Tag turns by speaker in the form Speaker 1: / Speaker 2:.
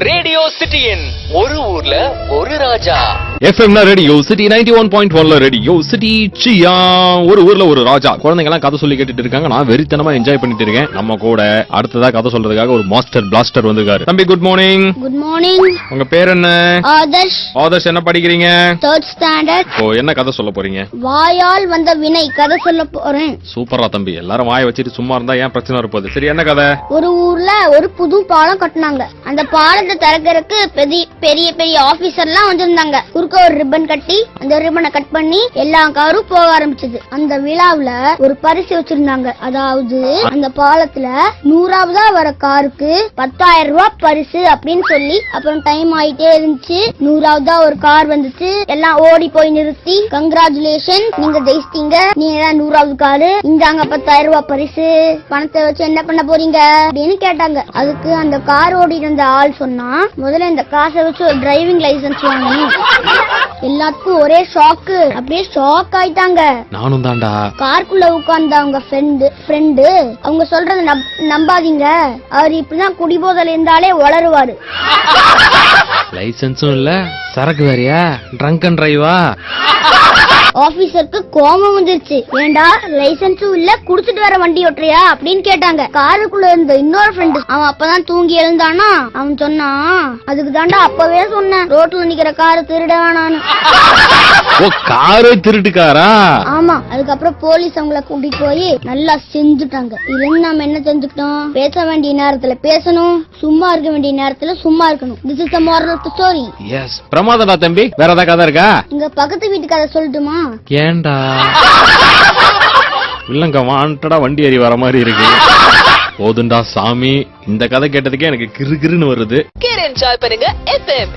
Speaker 1: Radio சிட்டியின் ஒரு ஊர்ல ஒரு ராஜா.
Speaker 2: எஃப்எம்ல ரேடியோ சிட்டி 91.1ல ரேடியோ சிட்டி சியா ஒரு ஊர்ல ஒரு ராஜா. குழந்தைங்க எல்லாம் கதை சொல்லி கேட்டுட்டு இருக்காங்க. நான் வெறித்தனமா என்ஜாய் பண்ணிட்டு இருக்கேன். நம்ம கூட அடுத்ததா கதை சொல்றதுக்காக ஒரு மாஸ்டர் பிளாஸ்டர் வந்திருக்காரு. தம்பி குட் மார்னிங்.
Speaker 3: Good morning.
Speaker 2: உங்க பேர் என்ன?
Speaker 3: ஆதர்ஷ்.
Speaker 2: ஆதர்ஷ் என்ன படிக்கிறீங்க?
Speaker 3: 3rd standard.
Speaker 2: ஓ, என்ன கதை சொல்ல போறீங்க?
Speaker 3: வாயால் வந்த வினை கதை சொல்ல போறேன்.
Speaker 2: சூப்பரா தம்பி. எல்லாரும் வாயை வச்சிட்டு சும்மா இருந்தா ஏன் பிரச்சனை வரப்போகுது? சரி, என்ன கதை?
Speaker 3: ஒரு ஊர்ல ஒரு புது பாலம் கட்டினாங்க. அந்த பாலத்தை திறக்கிறதுக்கு பெரிய பெரிய ஆபீசர் எல்லாம் வந்திருந்தாங்க. குறுக்க ஒரு ரிப்பன் கட்டி அந்த ரிப்பனை கட் பண்ணி எல்லா காரும் போக ஆரம்பிச்சது. அந்த விழாவுல ஒரு பரிசு வச்சிருந்தாங்க. அதாவது அந்த பாலத்துல 100ஆவதா வர காருக்கு 10,000 ரூபாய் பரிசு அப்படின்னு சொல்லி. அப்புறம் டைம் ஆயிட்டே இருந்துச்சு. 100ஆவதா ஒரு கார் வந்துச்சு. எல்லாம் ஓடி போய் நிறுத்தி கங்க்ராச்சுலேஷன், நீங்க ஜெயிச்சிட்டீங்க, நீங்க தான் 100ஆவது காரு, இந்தாங்க 10,000 ரூபாய் பரிசு, பணத்தை வச்சு என்ன பண்ண போறீங்க அப்படின்னு கேட்டாங்க. அதுக்கு அந்த கார் ஓடிட்டு இருந்த ஆள் சொன்னா, முதல்ல இந்த காசை வச்சு ஒரு டிரைவிங் லைசன்ஸ் வாங்கணும். எல்லாத்துக்கும் ஒரே ஷாக்கு. அப்படியே ஷாக் ஆயிட்டாங்க.
Speaker 2: நானும் தான்டா.
Speaker 3: காருக்குள்ள உட்கார்ந்த அவங்க ஃப்ரெண்டு அவங்க சொல்றத நம்பாதீங்க, அவர் இப்படிதான் குடிபோதையில இருந்தாலே வளருவாரு.
Speaker 2: லைசன்ஸும் இல்ல, சரக்கு வேறையா, ட்ரங்க் அண்ட் டிரைவா.
Speaker 3: ஆபீசருக்கு கோபம் வந்துருச்சு. ஏண்டா லைசன்ஸும் இல்ல, குடிச்சிட்டு வர வண்டி ஓட்டுறியா அப்படின்னு கேட்டாங்க. காருக்குள்ள இருந்த இன்னொரு ஃப்ரெண்டு, அவன் அப்பதான் தூங்கி எழுந்தானா. அவன் சொன்னான், அதுக்கு தாண்டா அப்பவே சொன்னேன் ரோட்ல நிக்கிற காரை திருட வேணான்னு.
Speaker 2: ஓ, காரே திருட்டுக்காரா?
Speaker 3: ஆமா. அதுக்கப்புறம் போலீஸ் அவங்கள கூட்டிட்டு போய் நல்லா செஞ்சுட்டாங்க. இதுல நம்ம என்ன செஞ்சுக்கிட்டோம்? பேச வேண்டிய நேரத்துல பேசணும், சும்மா இருக்க வேண்டிய நேரத்துல சும்மா இருக்கணும். This is the moral of the story.
Speaker 2: Yes, பிரமாதம்டா தம்பி. வேற ஏதாவது கதை இருக்கா?
Speaker 3: இங்க பக்கத்து வீட்டு கதை சொல்லட்டுமா?
Speaker 2: ஏண்டா இல்லங்க, வாண்டடா வண்டி ஏறி வர மாதிரி இருக்கு. போதுண்டா சாமி, இந்த கதை கேட்டதுக்கே எனக்கு கிறுகிறுன்னு வருது.
Speaker 1: என்ஜாய் பண்ணுங்க. FM